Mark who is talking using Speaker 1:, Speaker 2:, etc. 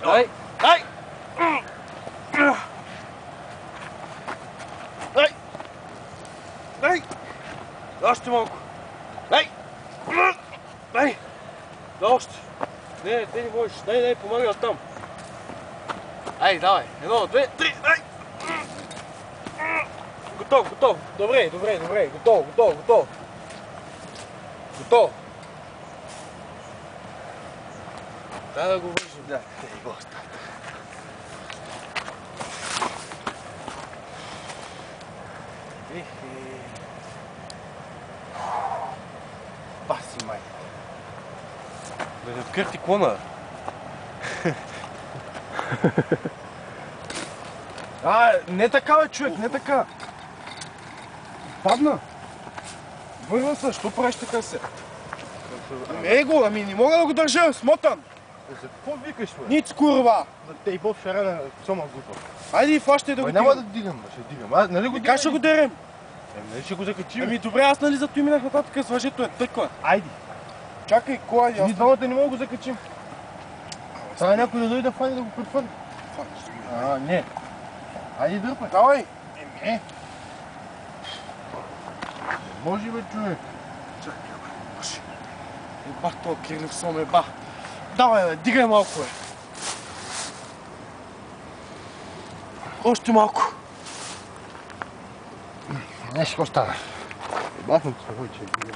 Speaker 1: Дай! Дай! Дай! Дай! Още малко! Дай! Дай! Още! Не, ти не можеш. Дай, помагай оттам. Ай, давай. 1, 2, 3, дай! Готов. Добре. Готов. Дай да го вържим. Да, го оставя. Баси май. Да не откърти клона. Не така, бе, човек, не така. Падна. Върна се, що правиш така се? Его, не мога да го държа, смотан.
Speaker 2: За какво викаш, бе?
Speaker 1: Ниц, курва.
Speaker 2: Те и по-вчера на сома глупа.
Speaker 1: Айде и фащай да го
Speaker 2: няма да дигам, ще дигам. Нали го
Speaker 1: дигам? Как ще го дерем?
Speaker 2: Нали ще го закачим?
Speaker 1: Добре, аз нали зато и минах нататък с въжето е тъква.
Speaker 2: Айде.
Speaker 1: Чакай, кой е?
Speaker 2: Ние двамата не мога да го закачим. Трябва някой да дойде да фани да го прехвърли. Не. Айде дърпай.
Speaker 1: Давай.
Speaker 2: Не. Може бе, човек.
Speaker 1: Чакай, може. Еба, това Кирлев сом еба. Давай, бе, дигай малко, бе. Още малко.
Speaker 2: Нещо какво става. Бахнат се, че